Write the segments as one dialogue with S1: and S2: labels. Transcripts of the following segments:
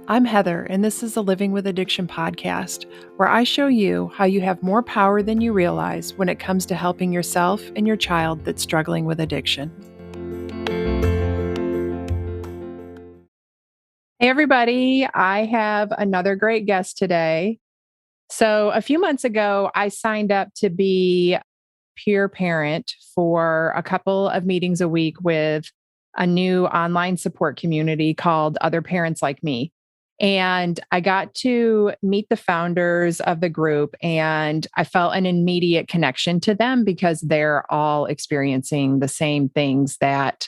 S1: I'm Heather, and this is the Living with Addiction podcast, where I show you how you have more power than you realize when it comes to helping yourself and your child that's struggling with addiction. Hey, everybody. I have another great guest today. So, a few months ago, I signed up to be peer parent for a couple of meetings a week with a new online support community called Other Parents Like Me. And I got to meet the founders of the group, and I felt an immediate connection to them because they're all experiencing the same things that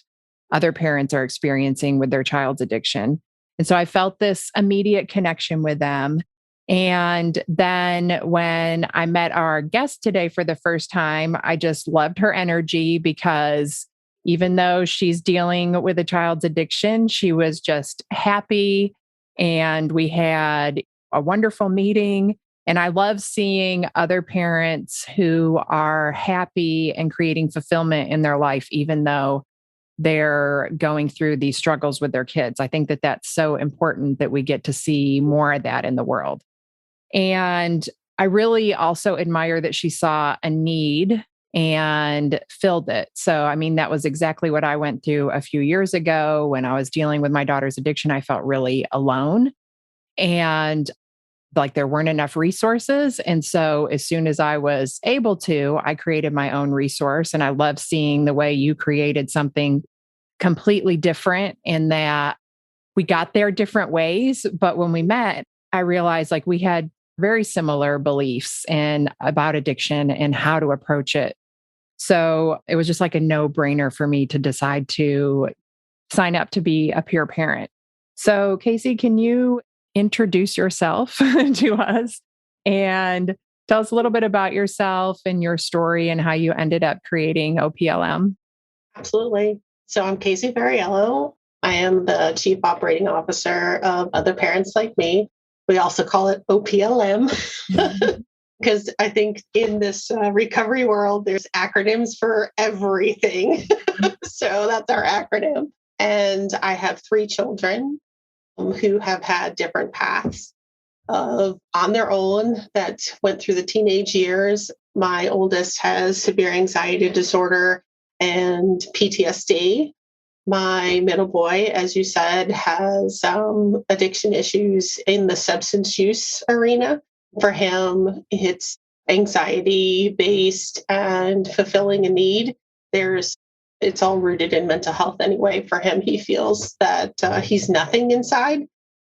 S1: other parents are experiencing with their child's addiction. And so I felt this immediate connection with them. And then when I met our guest today for the first time, I just loved her energy because even though she's dealing with a child's addiction, she was just happy. And we had a wonderful meeting. And I love seeing other parents who are happy and creating fulfillment in their life, even though they're going through these struggles with their kids. I think that that's so important that we get to see more of that in the world. And I really also admire that she saw a need and filled it. So, I mean, that was exactly what I went through a few years ago when I was dealing with my daughter's addiction. I felt really alone and like there weren't enough resources. And so, as soon as I was able to, I created my own resource. And I love seeing the way you created something completely different in that we got there different ways. But when we met, I realized like we had very similar beliefs and about addiction and how to approach it. So it was just like a no-brainer for me to decide to sign up to be a peer parent. So Casie, can you introduce yourself to us and tell us a little bit about yourself and your story and how you ended up creating OPLM?
S2: Absolutely. So I'm Casie Fariello. I am the Chief Operating Officer of Other Parents Like Me. We also call it OPLM because I think in this recovery world, there's acronyms for everything. So that's our acronym. And I have 3 children who have had different paths on their own that went through the teenage years. My oldest has severe anxiety disorder and PTSD. My middle boy, as you said, has addiction issues in the substance use arena. For him, it's anxiety based and fulfilling a need. It's all rooted in mental health anyway. For him, he feels that he's nothing inside,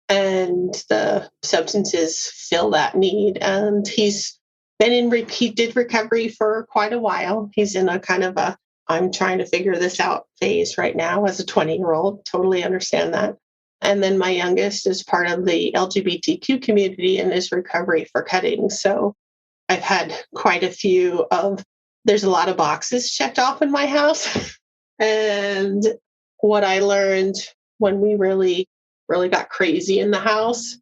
S2: and the substances fill that need. And he's been in repeated recovery for quite a while. He's in a kind of a I'm trying to figure this out phase right now as a 20-year-old. Totally understand that. And then my youngest is part of the LGBTQ community and is recovery for cutting. So I've had quite a few there's a lot of boxes checked off in my house. And what I learned when we really, really got crazy in the house,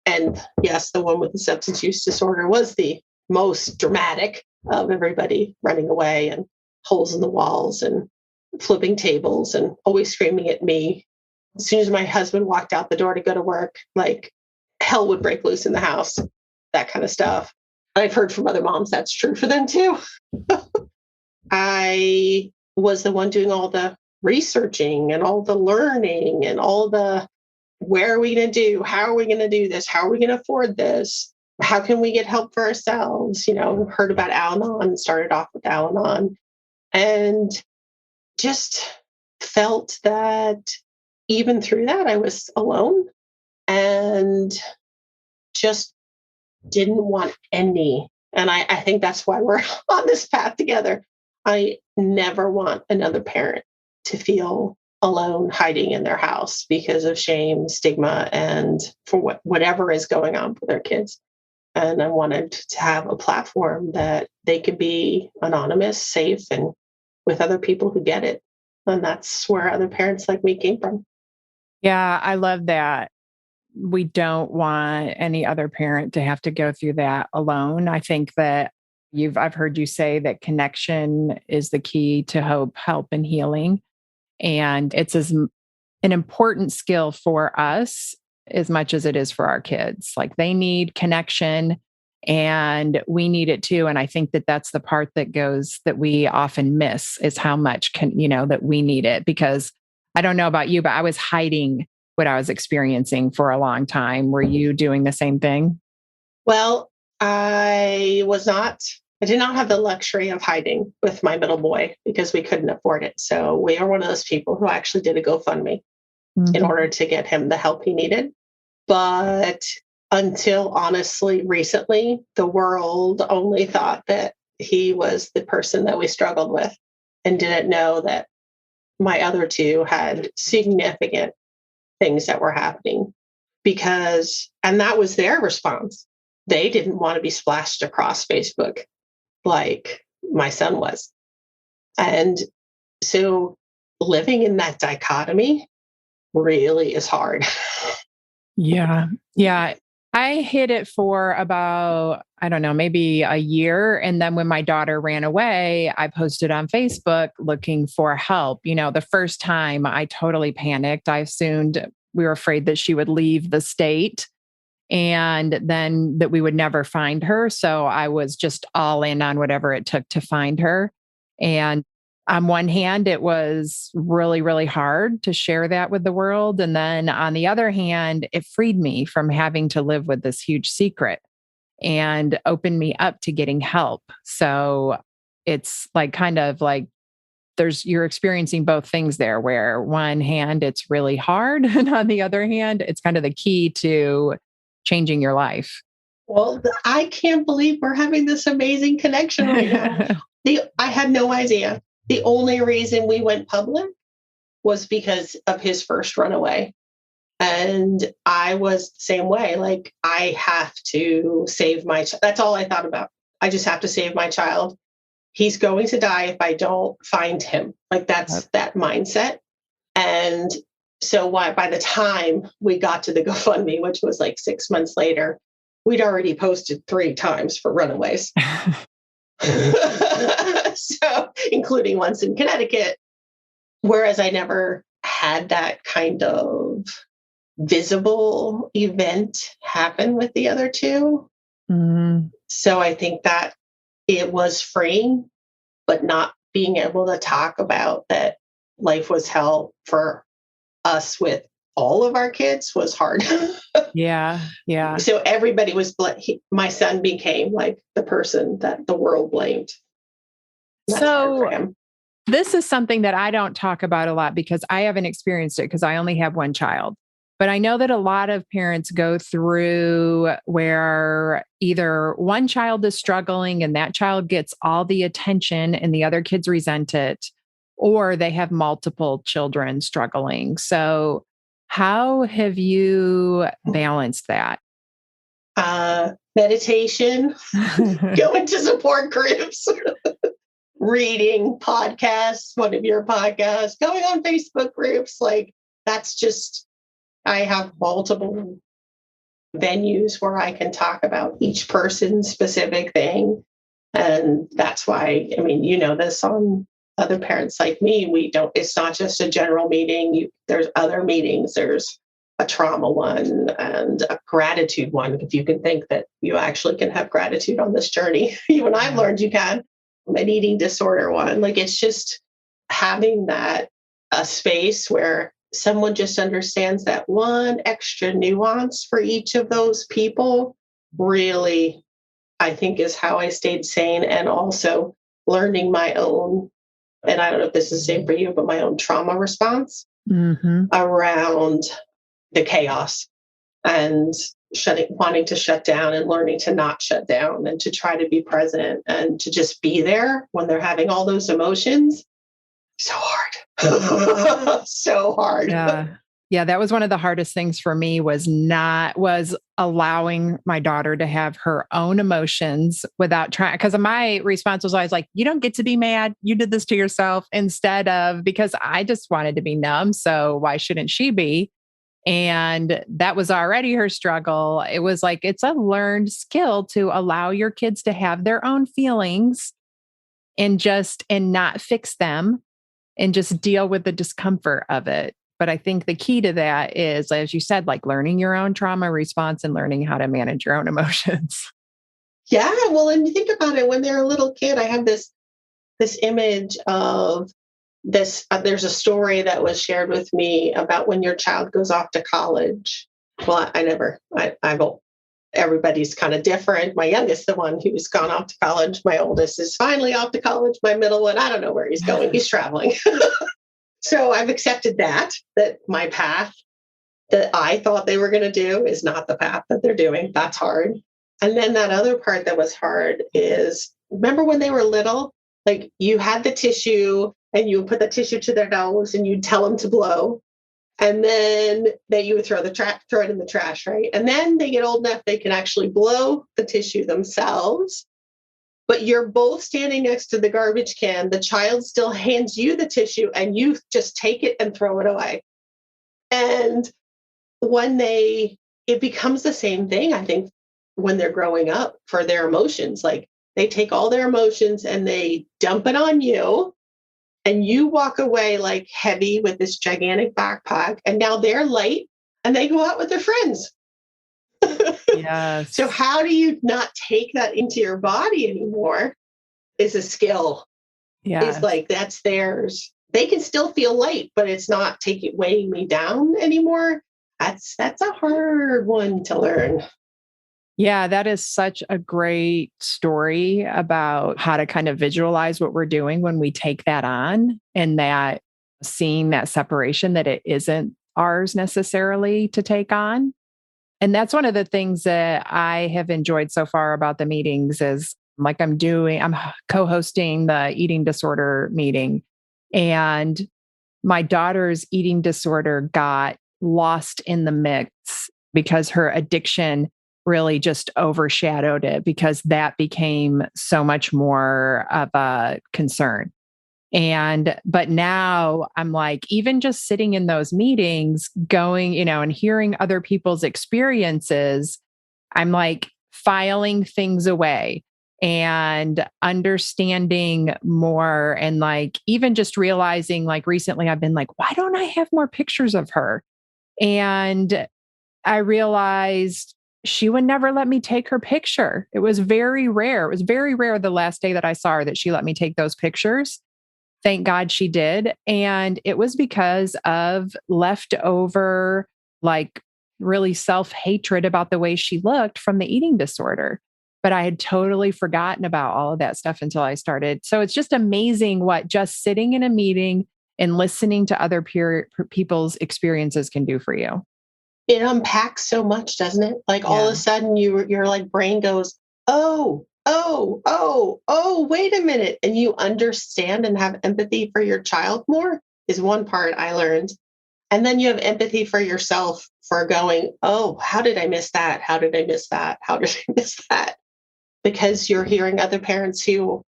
S2: and yes, the one with the substance use disorder was the most dramatic of everybody running away and holes in the walls and flipping tables and always screaming at me. As soon as my husband walked out the door to go to work, like hell would break loose in the house, that kind of stuff. I've heard from other moms that's true for them too. I was the one doing all the researching and all the learning and all the where are we going to do? How are we going to do this? How are we going to afford this? How can we get help for ourselves? Heard about Al-Anon, started off with Al-Anon, and just felt that even through that, I was alone and just didn't want any. And I think that's why we're on this path together. I never want another parent to feel alone hiding in their house because of shame, stigma, and for whatever is going on for their kids. And I wanted to have a platform that they could be anonymous, safe, and with other people who get it. And that's where Other Parents Like Me came from.
S1: Yeah, I love that. We don't want any other parent to have to go through that alone. I think that I've heard you say that connection is the key to hope, help, and healing. And it's an important skill for us as much as it is for our kids. Like they need connection and we need it too. And I think that that's the part that we often miss is how much that we need it, because I don't know about you, but I was hiding what I was experiencing for a long time. Were you doing the same thing?
S2: Well, I did not have the luxury of hiding with my middle boy because we couldn't afford it. So we are one of those people who actually did a GoFundMe in order to get him the help he needed. But until honestly recently, the world only thought that he was the person that we struggled with and didn't know that my other two had significant things that were happening and that was their response. They didn't want to be splashed across Facebook like my son was. And so living in that dichotomy really is hard.
S1: Yeah. Yeah. I hid it for about, I don't know, maybe a year. And then when my daughter ran away, I posted on Facebook looking for help. The first time I totally panicked. I assumed we were afraid that she would leave the state and then that we would never find her. So I was just all in on whatever it took to find her. And on one hand, it was really, really hard to share that with the world. And then on the other hand, it freed me from having to live with this huge secret and opened me up to getting help. So it's like kind of like you're experiencing both things there, where one hand, it's really hard. And on the other hand, it's kind of the key to changing your life.
S2: Well, I can't believe we're having this amazing connection right now. I had no idea. The only reason we went public was because of his first runaway. And I was the same way. Like, I have to save that's all I thought about. I just have to save my child. He's going to die if I don't find him. Like, that's that mindset. And so by the time we got to the GoFundMe, which was like 6 months later, we'd already posted 3 times for runaways. So, including once in Connecticut, whereas I never had that kind of visible event happen with the other two.
S1: Mm.
S2: So I think that it was freeing, but not being able to talk about that life was hell for us with all of our kids was hard.
S1: Yeah. Yeah.
S2: So everybody was, my son became like the person that the world blamed.
S1: So this is something that I don't talk about a lot because I haven't experienced it because I only have one child. But I know that a lot of parents go through where either one child is struggling and that child gets all the attention and the other kids resent it, or they have multiple children struggling. So how have you balanced that?
S2: Meditation, going to support groups, reading podcasts, one of your podcasts, going on Facebook groups. Like, that's just, I have multiple venues where I can talk about each person's specific thing. And that's why, this on Other Parents Like Me, it's not just a general meeting. There's other meetings. There's a trauma one and a gratitude one. If you can think that you actually can have gratitude on this journey, even I've learned you can. An eating disorder one. Like, it's just having a space where someone just understands that one extra nuance for each of those people really, I think, is how I stayed sane. And also learning my own, and I don't know if this is the same for you, but my own trauma response around the chaos and wanting to shut down and learning to not shut down and to try to be present and to just be there when they're having all those emotions. So hard. So hard.
S1: Yeah. Yeah. That was one of the hardest things for me was allowing my daughter to have her own emotions without trying. Because my response was always like, you don't get to be mad. You did this to yourself, instead of, because I just wanted to be numb. So why shouldn't she be? And that was already her struggle. It was like, it's a learned skill to allow your kids to have their own feelings and not fix them and just deal with the discomfort of it. But I think the key to that is, as you said, like learning your own trauma response and learning how to manage your own emotions.
S2: Yeah. Well, and you think about it when they're a little kid, I have this image of this. There's a story that was shared with me about when your child goes off to college. Well, I will, everybody's kind of different. My youngest, the one who's gone off to college. My oldest is finally off to college. My middle one, I don't know where he's going. He's traveling. So I've accepted that my path that I thought they were going to do is not the path that they're doing. That's hard. And then that other part that was hard is, remember when they were little, like you had the tissue and you would put the tissue to their nose and you'd tell them to blow. And then you would throw it in the trash, right? And then they get old enough, they can actually blow the tissue themselves. But you're both standing next to the garbage can. The child still hands you the tissue and you just take it and throw it away. And it becomes the same thing, I think, when they're growing up for their emotions. Like they take all their emotions and they dump it on you. And you walk away like heavy with this gigantic backpack. And now they're light and they go out with their friends.
S1: Yes.
S2: So how do you not take that into your body anymore is a skill.
S1: Yeah.
S2: It's like, that's theirs. They can still feel light, but it's not weighing me down anymore. That's a hard one to learn.
S1: Yeah, that is such a great story about how to kind of visualize what we're doing when we take that on, and that seeing that separation, that it isn't ours necessarily to take on. And that's one of the things that I have enjoyed so far about the meetings is like I'm co-hosting the eating disorder meeting, and my daughter's eating disorder got lost in the mix because her addiction really just overshadowed it, because that became so much more of a concern. But now I'm like, even just sitting in those meetings, going, and hearing other people's experiences, I'm like filing things away and understanding more. And like, even just realizing, like, recently I've been like, why don't I have more pictures of her? And I realized she would never let me take her picture. It was very rare. It was very rare the last day that I saw her that she let me take those pictures. Thank God she did. And it was because of leftover, like really self-hatred about the way she looked from the eating disorder. But I had totally forgotten about all of that stuff until I started. So it's just amazing what just sitting in a meeting and listening to other people's experiences can do for you.
S2: It unpacks so much, doesn't it? Like all of a sudden your like brain goes, oh, wait a minute. And you understand and have empathy for your child more is one part I learned. And then you have empathy for yourself for going, oh, how did I miss that? How did I miss that? How did I miss that? Because you're hearing other parents who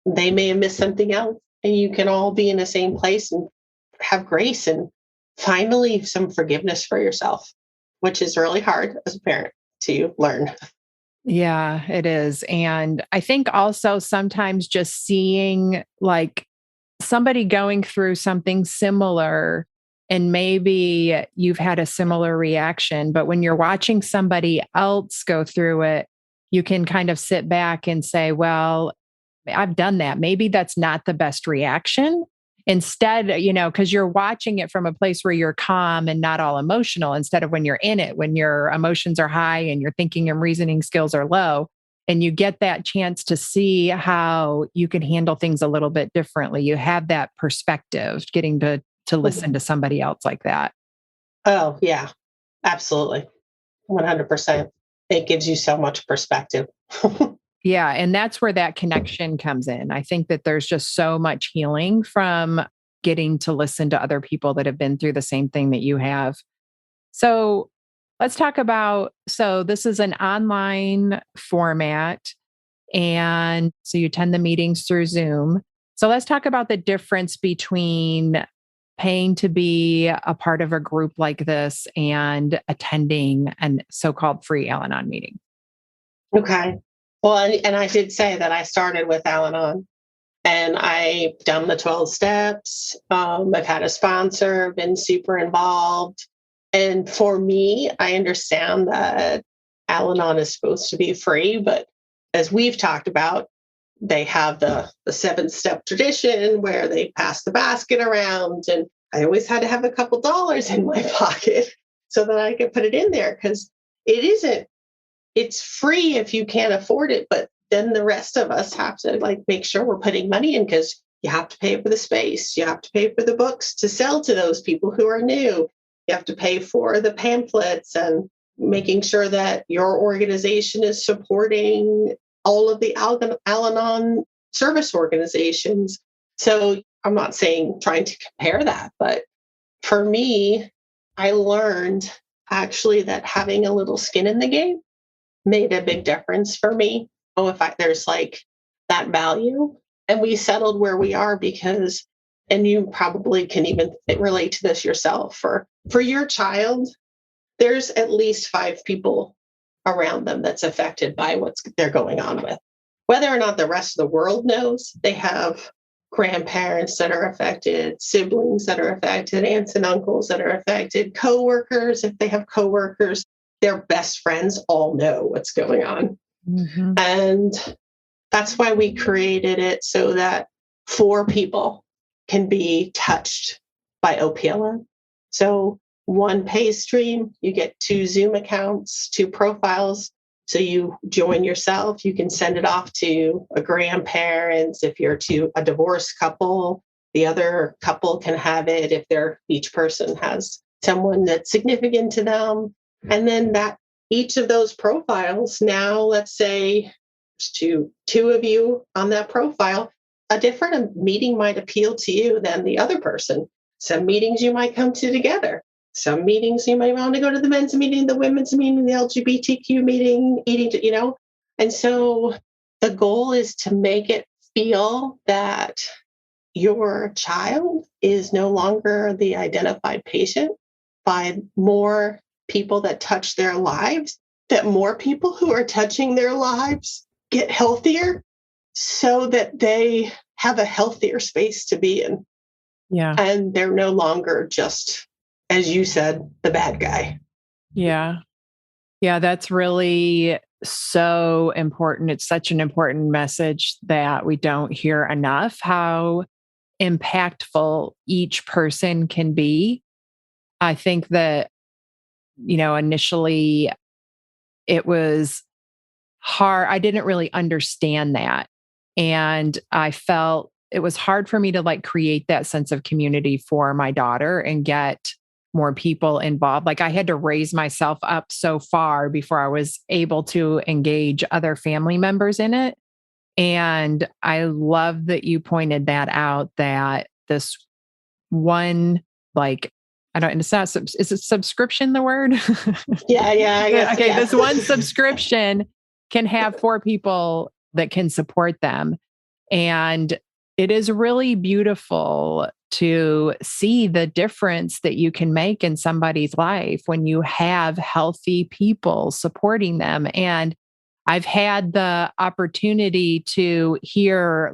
S2: they may have missed something else, and you can all be in the same place and have grace and finally some forgiveness for yourself, which is really hard as a parent to learn.
S1: Yeah, it is. And I think also sometimes just seeing like somebody going through something similar, and maybe you've had a similar reaction, but when you're watching somebody else go through it, you can kind of sit back and say, well, I've done that. Maybe that's not the best reaction. Instead, because you're watching it from a place where you're calm and not all emotional, instead of when you're in it, when your emotions are high and your thinking and reasoning skills are low, and you get that chance to see how you can handle things a little bit differently. You have that perspective, getting to listen to somebody else like that.
S2: Oh, yeah, absolutely. 100%. It gives you so much perspective.
S1: Yeah. And that's where that connection comes in. I think that there's just so much healing from getting to listen to other people that have been through the same thing that you have. So let's talk about, so this is an online format. And so you attend the meetings through Zoom. So let's talk about the difference between paying to be a part of a group like this and attending a so-called free Al-Anon meeting.
S2: Okay. Well, and I did say that I started with Al-Anon. And I've done the 12 steps. I've had a sponsor, been super involved. And for me, I understand that Al-Anon is supposed to be free, but as we've talked about, they have the 7-step tradition where they pass the basket around. And I always had to have a couple dollars in my pocket so that I could put it in there, because it's free if you can't afford it. But then the rest of us have to make sure we're putting money in, because you have to pay for the space. You have to pay for the books to sell to those people who are new. You have to pay for the pamphlets and making sure that your organization is supporting all of the Al-Anon service organizations. So I'm not trying to compare that, but for me, I learned actually that having a little skin in the game made a big difference for me. Oh, there's that value. And we settled where we are because, and you probably can even relate to this yourself, for your child, there's at least 5 people around them that's affected by what they're going on with. Whether or not the rest of the world knows, they have grandparents that are affected, siblings that are affected, aunts and uncles that are affected, coworkers, if they have coworkers, their best friends all know what's going on. Mm-hmm. And that's why we created it, so that 4 people can be touched by OPLM. So 1 pay stream, you get 2 Zoom accounts, 2 profiles. So you join yourself, you can send it off to a grandparents. If you're to a divorced couple, the other couple can have it if each person has someone that's significant to them. And then that each of those profiles, now let's say to 2 of you on that profile, a different meeting might appeal to you than the other person. Some meetings you might come to together. Some meetings you might want to go to the men's meeting, the women's meeting, the LGBTQ meeting, And so the goal is to make it feel that your child is no longer the identified patient, by more people that touch their lives, that more people who are touching their lives get healthier so that they have a healthier space to be in.
S1: Yeah.
S2: And they're no longer just, as you said, the bad guy.
S1: Yeah. Yeah, that's really so important. It's such an important message that we don't hear enough, how impactful each person can be. I think that, initially it was hard. I didn't really understand that. And I felt it was hard for me to create that sense of community for my daughter and get more people involved. I had to raise myself up so far before I was able to engage other family members in it. And I love that you pointed that out, that this one, I don't, it's not, is it subscription the word?
S2: Yeah. I guess,
S1: okay.
S2: Yeah.
S1: This one subscription can have 4 people that can support them. And it is really beautiful to see the difference that you can make in somebody's life when you have healthy people supporting them. And I've had the opportunity to hear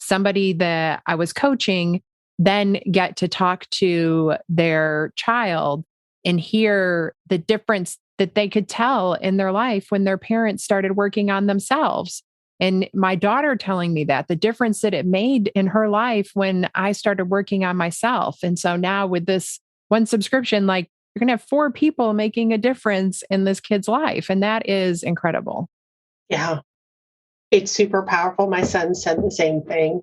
S1: somebody that I was coaching then get to talk to their child and hear the difference that they could tell in their life when their parents started working on themselves. And my daughter telling me that the difference that it made in her life when I started working on myself. And so now with this one subscription, you're going to have 4 people making a difference in this kid's life. And that is incredible.
S2: Yeah. It's super powerful. My son said the same thing.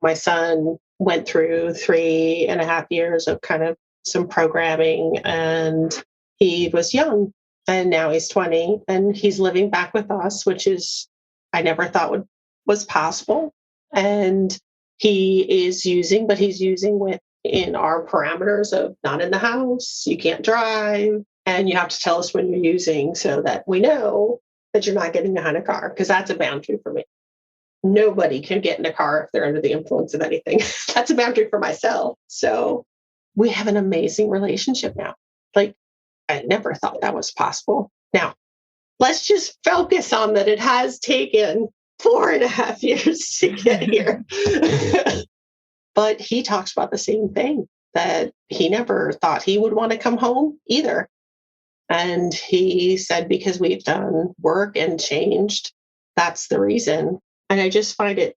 S2: My son went through 3.5 years of kind of some programming, and he was young, and now he's 20 and he's living back with us, which is, I never thought was possible. And he's using within our parameters of not in the house, you can't drive, and you have to tell us when you're using so that we know that you're not getting behind a car, because that's a boundary for me. Nobody can get in a car if they're under the influence of anything. That's a boundary for myself. So we have an amazing relationship now. I never thought that was possible. Now, let's just focus on that it has taken 4.5 years to get here. But he talks about the same thing, that he never thought he would want to come home either. And he said, because we've done work and changed, that's the reason. And I just find it,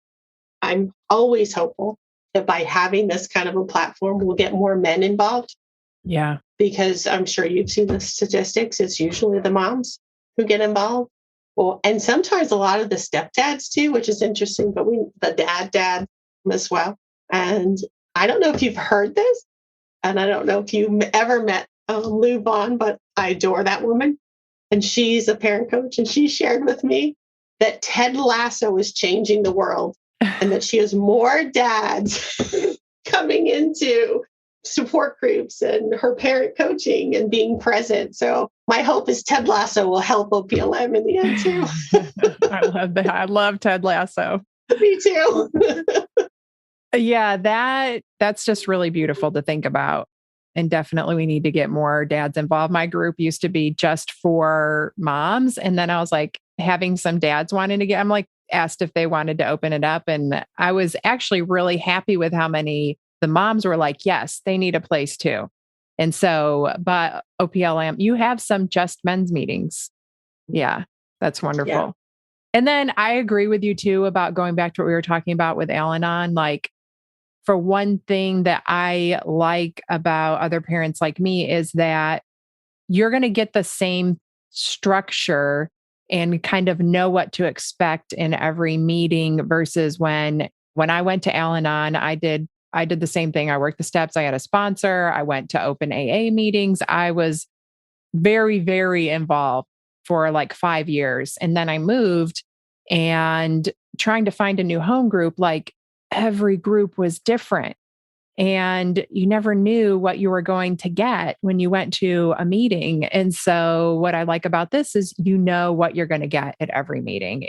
S2: I'm always hopeful that by having this kind of a platform, we'll get more men involved.
S1: Yeah.
S2: Because I'm sure you've seen the statistics. It's usually the moms who get involved. Well, and sometimes a lot of the stepdads too, which is interesting, but the dad as well. And I don't know if you've heard this, and I don't know if you ever met Lou Vaughn, but I adore that woman. And she's a parent coach, and she shared with me that Ted Lasso is changing the world and that she has more dads coming into support groups and her parent coaching and being present. So my hope is Ted Lasso will help OPLM in the end too.
S1: I love that. I love Ted Lasso.
S2: Me too.
S1: Yeah, that's just really beautiful to think about. And definitely we need to get more dads involved. My group used to be just for moms. And then I was like having some dads wanting to I'm like asked if they wanted to open it up. And I was actually really happy with how many the moms were like, yes, they need a place too. And so, but OPLM, you have some just men's meetings. Yeah, that's wonderful. Yeah. And then I agree with you too about going back to what we were talking about with Al-Anon. Like, for one thing that I like about other parents like me is that you're going to get the same structure and kind of know what to expect in every meeting versus when I went to Al-Anon, I did the same thing. I worked the steps. I had a sponsor. I went to open AA meetings. I was very, very involved for like 5 years. And then I moved and trying to find a new home group, like every group was different. And you never knew what you were going to get when you went to a meeting. And so what I like about this is you know what you're going to get at every meeting.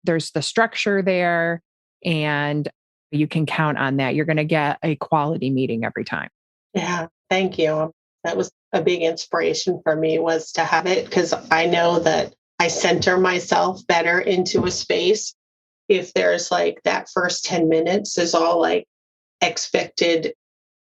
S1: There's the structure there and you can count on that. You're going to get a quality meeting every time.
S2: Yeah, thank you. That was a big inspiration for me, was to have it, because I know that I center myself better into a space if there's like that first 10 minutes is all like expected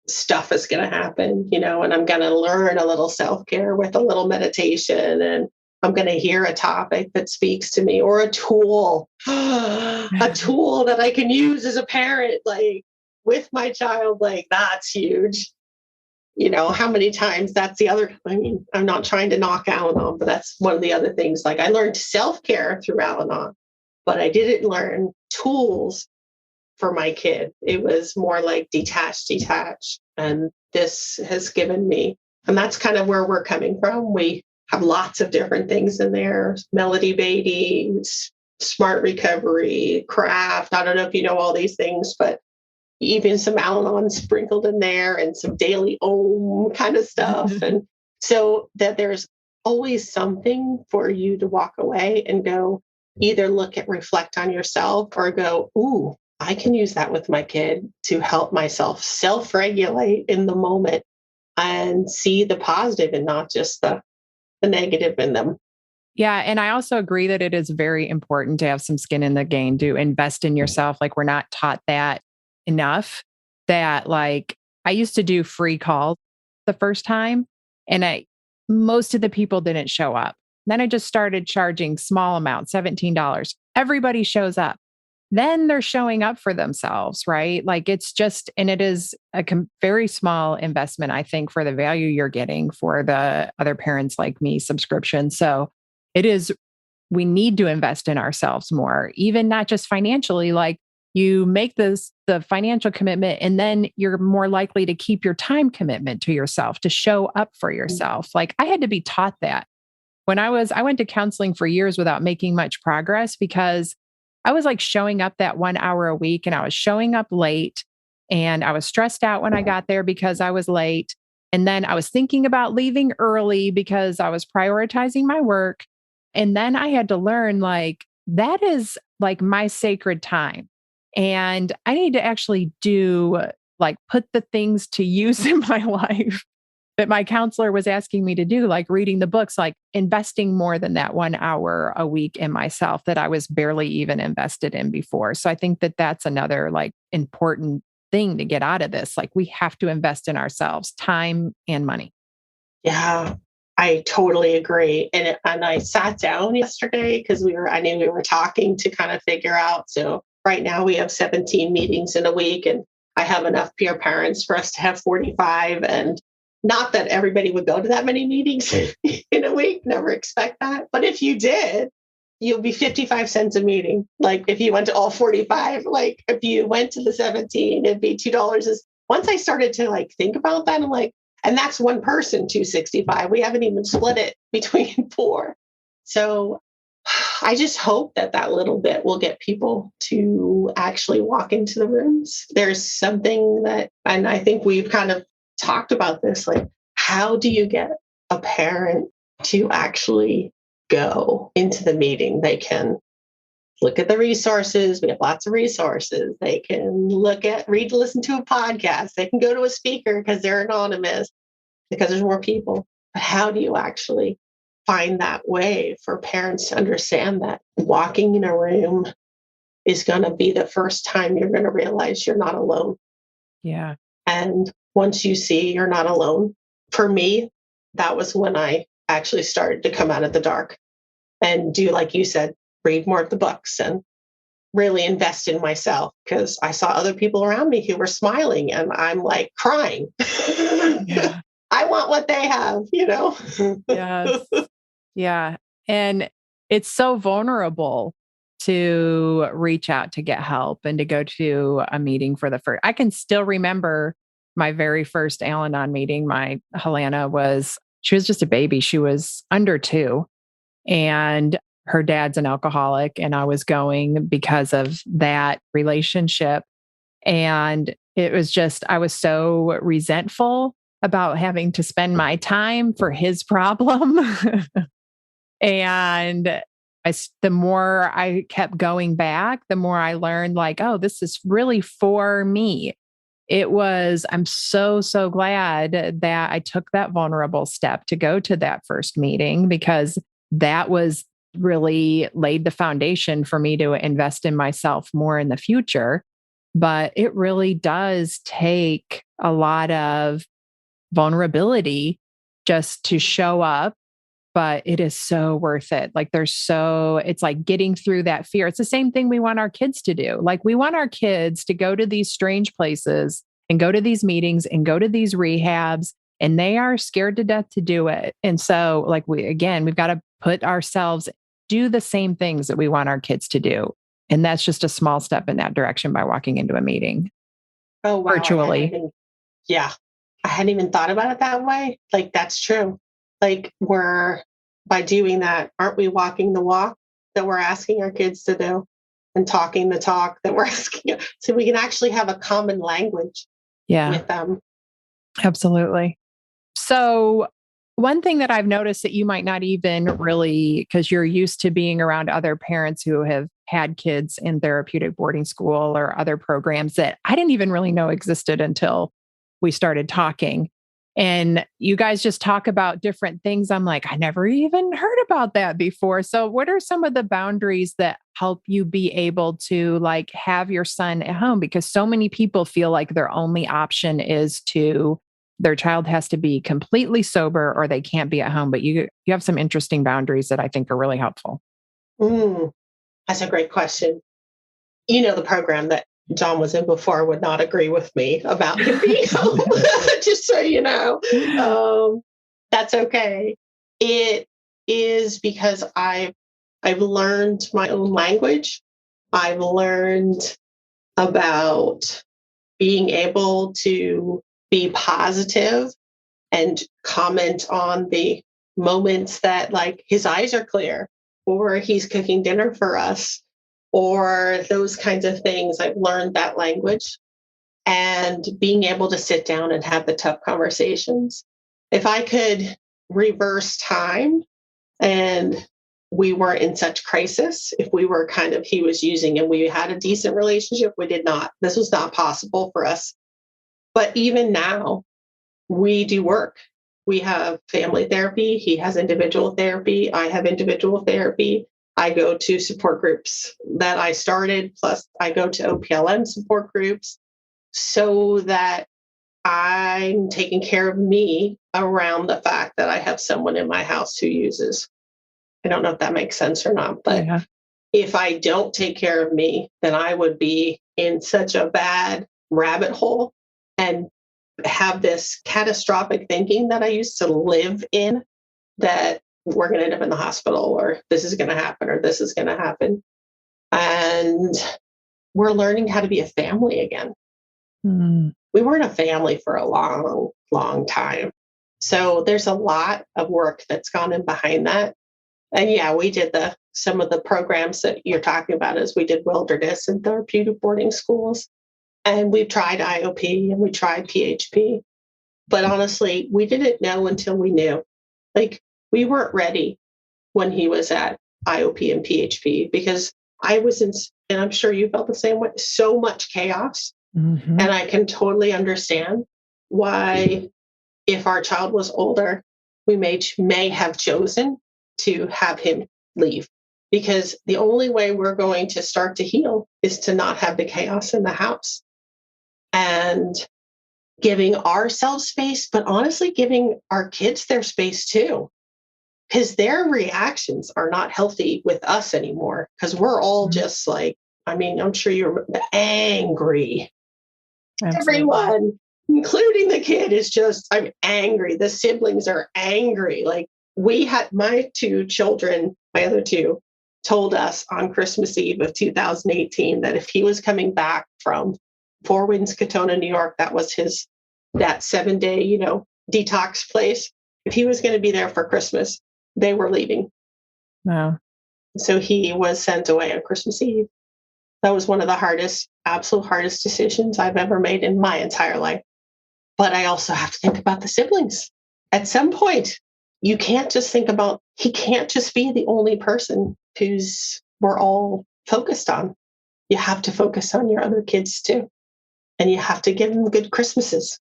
S2: stuff is going to happen, and I'm going to learn a little self-care with a little meditation, and I'm going to hear a topic that speaks to me, or a tool that I can use as a parent, like with my child. Like, that's huge. How many times that's the other, I'm not trying to knock Al-Anon, but that's one of the other things. Like, I learned self-care through Al-Anon, but I didn't learn tools for my kid. It was more like detach. And this has given me, and that's kind of where we're coming from. We have lots of different things in there: Melody Beatty, Smart Recovery, Craft. I don't know if you know all these things, but even some Al-Anon sprinkled in there, and some daily Om kind of stuff. And so that there's always something for you to walk away and go, either reflect on yourself, or go, ooh, I can use that with my kid to help myself self-regulate in the moment and see the positive and not just the negative in them.
S1: Yeah. And I also agree that it is very important to have some skin in the game, to invest in yourself. Like, we're not taught that enough. That, like, I used to do free calls the first time, and most of the people didn't show up. Then I just started charging small amounts, $17. Everybody shows up. Then they're showing up for themselves, right? Like, it's just, and it is a very small investment, I think, for the value you're getting for the Other Parents Like Me subscription. So we need to invest in ourselves more, even not just financially. Like, you make the financial commitment, and then you're more likely to keep your time commitment to yourself, to show up for yourself. Like, I had to be taught that. I went to counseling for years without making much progress, because I was like showing up that 1 hour a week, and I was showing up late, and I was stressed out when I got there because I was late. And then I was thinking about leaving early because I was prioritizing my work. And then I had to learn, like, that is like my sacred time. And I need to actually put the things to use in my life that my counselor was asking me to do, like reading the books, like investing more than that 1 hour a week in myself that I was barely even invested in before. So I think that that's another like important thing to get out of this. Like we have to invest in ourselves, time and money.
S2: Yeah, I totally agree. And I sat down yesterday because I knew we were talking to kind of figure out. So right now we have 17 meetings in a week, and I have enough peer parents for us to have 45. And not that everybody would go to that many meetings in a week, never expect that. But if you did, you'll be 55 cents a meeting. Like if you went to all 45, like if you went to the 17, it'd be $2. Once I started to like think about that, I'm like, and that's one person, 265. We haven't even split it between four. So I just hope that that little bit will get people to actually walk into the rooms. There's something that, and I think we've kind of talked about this, like, how do you get a parent to actually go into the meeting? They can look at the resources. We have lots of resources. They can listen to a podcast. They can go to a speaker because they're anonymous, because there's more people. But how do you actually find that way for parents to understand that walking in a room is going to be the first time you're going to realize you're not alone?
S1: Yeah.
S2: And once you see you're not alone, for me, that was when I actually started to come out of the dark and do, like you said, read more of the books and really invest in myself, because I saw other people around me who were smiling and I'm like crying.
S1: Yeah.
S2: I want what they have,
S1: Yes. Yeah. And it's so vulnerable to reach out to get help and to go to a meeting for the first. I can still remember my very first Al Anon meeting. My Helena she was just a baby. She was under 2, and her dad's an alcoholic. And I was going because of that relationship. And it was just, I was so resentful about having to spend my time for his problem. And the more I kept going back, the more I learned like, oh, this is really for me. I'm so, so glad that I took that vulnerable step to go to that first meeting, because that was really laid the foundation for me to invest in myself more in the future. But it really does take a lot of vulnerability just to show up, but it is so worth it. Like it's like getting through that fear. It's the same thing we want our kids to do. Like we want our kids to go to these strange places and go to these meetings and go to these rehabs, and they are scared to death to do it. And so like we've got to do the same things that we want our kids to do. And that's just a small step in that direction by walking into a meeting.
S2: Oh, wow.
S1: Virtually.
S2: I hadn't even thought about it that way. Like, that's true. Like, by doing that, aren't we walking the walk that we're asking our kids to do, and talking the talk that we're asking? So we can actually have a common language with them.
S1: Absolutely. So one thing that I've noticed that you might not even really, because you're used to being around other parents who have had kids in therapeutic boarding school or other programs that I didn't even really know existed until we started talking. And you guys just talk about different things. I'm like, I never even heard about that before. So what are some of the boundaries that help you be able to like have your son at home? Because so many people feel like their only option is their child has to be completely sober or they can't be at home. But you have some interesting boundaries that I think are really helpful.
S2: That's a great question. The program that John was in before would not agree with me about him being home, just so you know. That's okay. It is because I've learned my own language. I've learned about being able to be positive and comment on the moments that like his eyes are clear, or he's cooking dinner for us, or those kinds of things. I've learned that language, and being able to sit down and have the tough conversations. If I could reverse time and we weren't in such crisis, if we were he was using and we had a decent relationship, we did not. This was not possible for us. But even now, we do work We have family therapy. He has individual therapy. I have individual therapy. I go to support groups that I started, plus I go to OPLM support groups so that I'm taking care of me around the fact that I have someone in my house who uses. I don't know if that makes sense or not, but
S1: Yeah.
S2: if I don't take care of me, then I would be in such a bad rabbit hole and have this catastrophic thinking that I used to live in, that we're going to end up in the hospital, or this is going to happen, or this is going to happen. And we're learning how to be a family again.
S1: Mm.
S2: We weren't a family for a long, long time. So there's a lot of work that's gone in behind that. And yeah, we did some of the programs that you're talking about, is we did wilderness and therapeutic boarding schools. And we tried IOP and we tried PHP. But honestly, we didn't know until we knew. Like, we weren't ready when he was at IOP and PHP, because I was in, and I'm sure you felt the same way, so much chaos.
S1: Mm-hmm.
S2: And I can totally understand why, if our child was older, we may have chosen to have him leave. Because the only way we're going to start to heal is to not have the chaos in the house. And giving ourselves space, but honestly, giving our kids their space too. Because their reactions are not healthy with us anymore. Because we're all just like, I mean, I'm sure you're angry.
S1: Absolutely.
S2: Everyone, including the kid, is just, I'm angry. The siblings are angry. Like, we had my two children, my other two, told us on Christmas Eve of 2018 that if he was coming back from Four Winds, Katona, New York, that was that 7-day, detox place. If he was going to be there for Christmas, they were leaving.
S1: Wow.
S2: So he was sent away on Christmas Eve. That was one of the absolute hardest decisions I've ever made in my entire life. But I also have to think about the siblings. At some point, you can't just he can't just be the only person we're all focused on. You have to focus on your other kids too. And you have to give them good Christmases.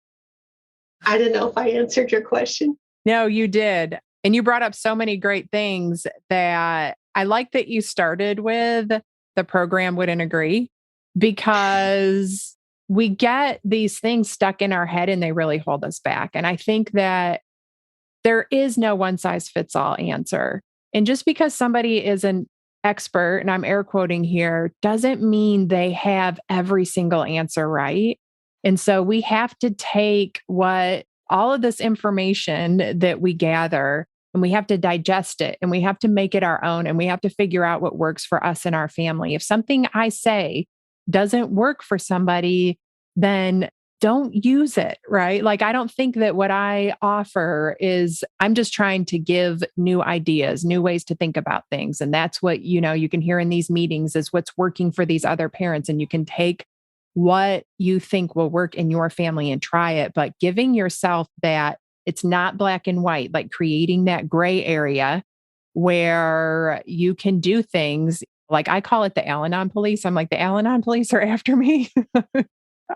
S2: I don't know if I answered your question.
S1: No, you did. And you brought up so many great things that I like that you started with the program wouldn't agree, because we get these things stuck in our head and they really hold us back. And I think that there is no one size fits all answer. And just because somebody is an expert, and I'm air quoting here, doesn't mean they have every single answer right. And so we have to take all of this information that we gather, and we have to digest it, and we have to make it our own, and we have to figure out what works for us and our family. If something I say doesn't work for somebody, then don't use it, right? Like, I don't think that what I offer I'm just trying to give new ideas, new ways to think about things. And that's what, you can hear in these meetings is what's working for these other parents. And you can take what you think will work in your family and try it, but giving yourself that it's not black and white, like creating that gray area where you can do things. Like, I call it the Al-Anon police. I'm like, the Al-Anon police are after me.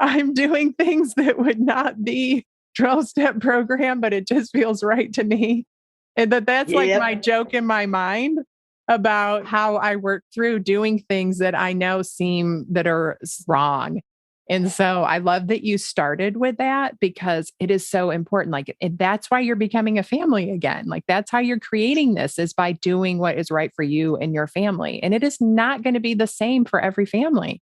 S1: I'm doing things that would not be 12-step program, but it just feels right to me. And that's like my joke in my mind about how I work through doing things that I know that are wrong. And so I love that you started with that, because it is so important. Like, that's why you're becoming a family again. Like, that's how you're creating this, is by doing what is right for you and your family. And it is not going to be the same for every family.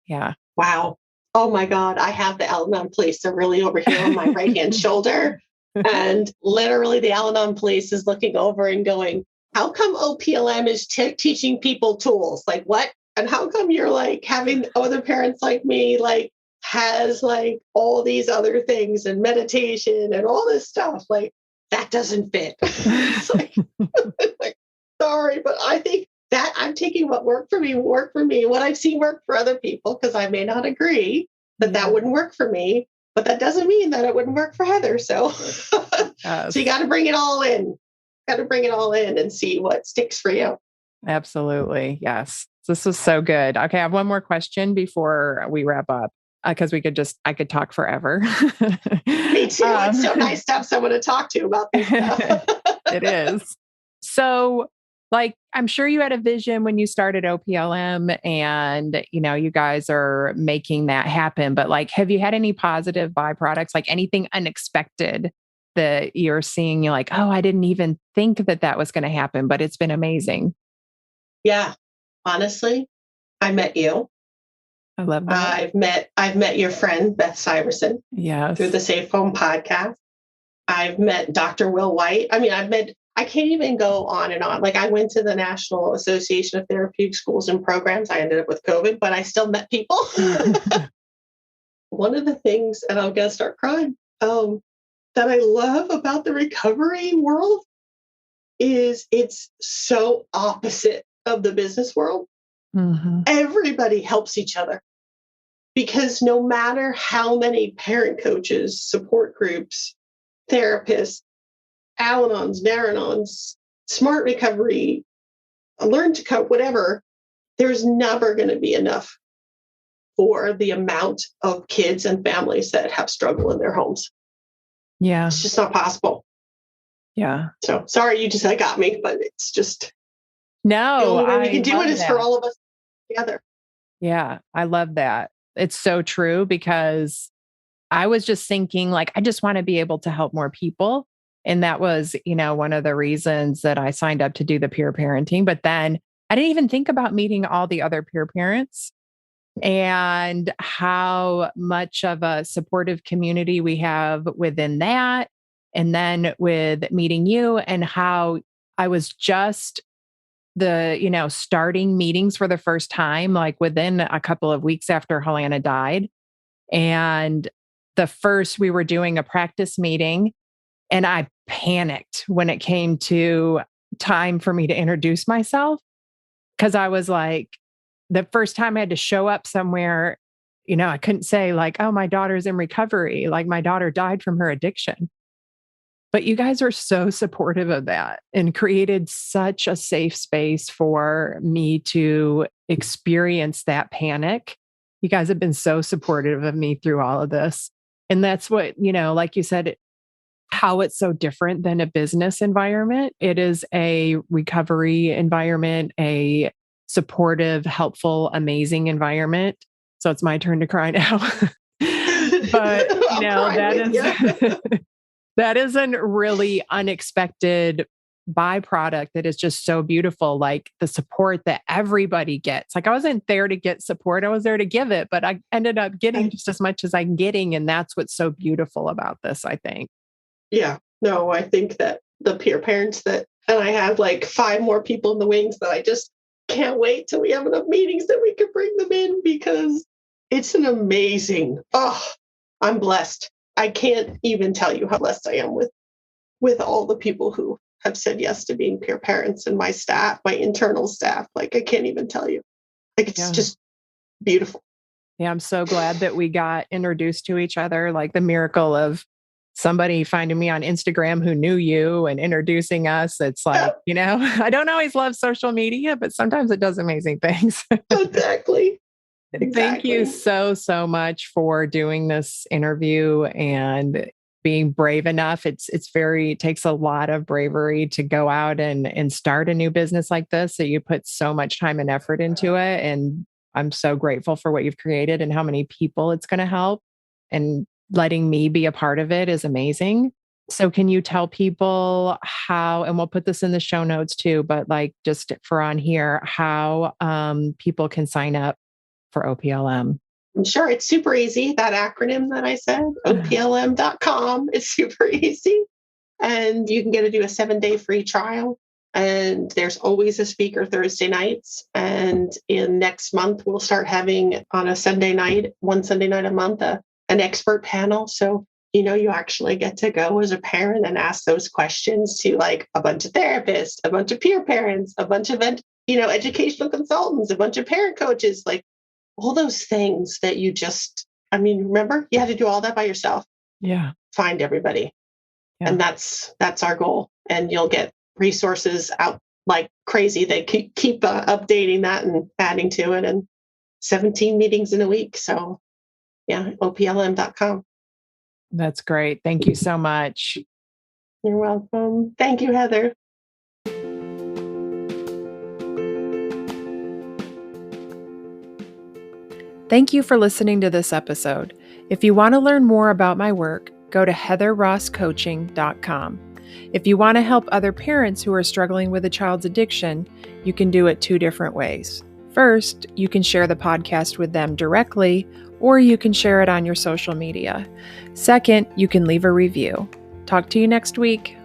S1: Yeah.
S2: Wow. Oh my God. I have the Al-Anon police. They're really over here on my right-hand shoulder. And literally the Al-Anon police is looking over and going, how come OPLM is teaching people tools? Like, what? And how come you're like having other parents like me, like, has like all these other things and meditation and all this stuff? Like, that doesn't fit. It's like, sorry, but I think that I'm taking what worked for me, what I've seen work for other people, because I may not agree that wouldn't work for me, but that doesn't mean that it wouldn't work for Heather. So, so you got to bring it all in. Got to bring it all in and see what sticks for you.
S1: Absolutely. Yes. This was so good. Okay. I have one more question before we wrap up. because I could talk forever.
S2: Me too. It's so nice to have someone to talk to about this stuff.
S1: It is. So, like, I'm sure you had a vision when you started OPLM and, you guys are making that happen. But like, have you had any positive byproducts, like anything unexpected that you're seeing? You're like, oh, I didn't even think that was going to happen, but it's been amazing.
S2: Yeah. Honestly, I met you.
S1: I love that.
S2: I've met your friend, Beth Syverson,
S1: Yes.
S2: through the Safe Home podcast. I've met Dr. Will White. I mean, I can't even go on and on. Like, I went to the National Association of Therapeutic Schools and Programs. I ended up with COVID, but I still met people. One of the things, and I'm going to start crying, that I love about the recovery world is it's so opposite of the business world.
S1: Mm-hmm.
S2: Everybody helps each other because no matter how many parent coaches, support groups, therapists, Al-Anons, Nar-Anons, Smart Recovery, Learn to Cope, whatever, there's never going to be enough for the amount of kids and families that have struggle in their homes.
S1: Yeah.
S2: It's just not possible.
S1: Yeah.
S2: So sorry, you just got me, but it's just
S1: no.
S2: the only way we can do it is
S1: that.
S2: for all of us together.
S1: Yeah, I love that. It's so true because I was just thinking, like, I just want to be able to help more people. And that was, one of the reasons that I signed up to do the peer parenting. But then I didn't even think about meeting all the other peer parents and how much of a supportive community we have within that. And then with meeting you and how I was just starting meetings for the first time, like within a couple of weeks after Helena died. And we were doing a practice meeting and I panicked when it came to time for me to introduce myself. Cause I was like, the first time I had to show up somewhere, I couldn't say like, oh, my daughter's in recovery. Like my daughter died from her addiction. But you guys are so supportive of that and created such a safe space for me to experience that panic. You guys have been so supportive of me through all of this. And that's what, like you said, how it's so different than a business environment. It is a recovery environment, a supportive, helpful, amazing environment. So it's my turn to cry now. But, that is a really unexpected byproduct that is just so beautiful. Like the support that everybody gets. Like I wasn't there to get support. I was there to give it, but I ended up getting just as much as I'm getting. And that's what's so beautiful about this, I think.
S2: Yeah, no, I think that the peer parents and I have like 5 more people in the wings that I just can't wait till we have enough meetings that we can bring them in because it's an amazing, I'm blessed. I can't even tell you how blessed I am with all the people who have said yes to being peer parents and my staff, my internal staff. Like I can't even tell you. Like it's just beautiful.
S1: Yeah, I'm so glad that we got introduced to each other. Like the miracle of somebody finding me on Instagram who knew you and introducing us. It's like, I don't always love social media, but sometimes it does amazing things.
S2: Exactly.
S1: Thank you so, so much for doing this interview and being brave enough. It takes a lot of bravery to go out and start a new business like this. So you put so much time and effort into it. And I'm so grateful for what you've created and how many people it's going to help. And letting me be a part of it is amazing. So can you tell people how, and we'll put this in the show notes too, but like just for on here, how people can sign up for OPLM?
S2: Sure. It's super easy. That acronym that I said, OPLM.com, is super easy. And you can get to do a 7-day free trial. And there's always a speaker Thursday nights. And in next month, we'll start having on a Sunday night, one Sunday night a month, an expert panel. So, you actually get to go as a parent and ask those questions to like a bunch of therapists, a bunch of peer parents, a bunch of, educational consultants, a bunch of parent coaches, like all those things that you remember you had to do all that by yourself.
S1: Yeah.
S2: Find everybody. Yeah. And that's our goal. And you'll get resources out like crazy. They keep updating that and adding to it, and 17 meetings in a week. So Yeah, OPLM.com.
S1: That's great. Thank you so much.
S2: You're welcome. Thank you, Heather.
S1: Thank you for listening to this episode. If you want to learn more about my work, go to heatherrosscoaching.com. If you want to help other parents who are struggling with a child's addiction, you can do it 2 different ways. First, you can share the podcast with them directly, or you can share it on your social media. Second, you can leave a review. Talk to you next week.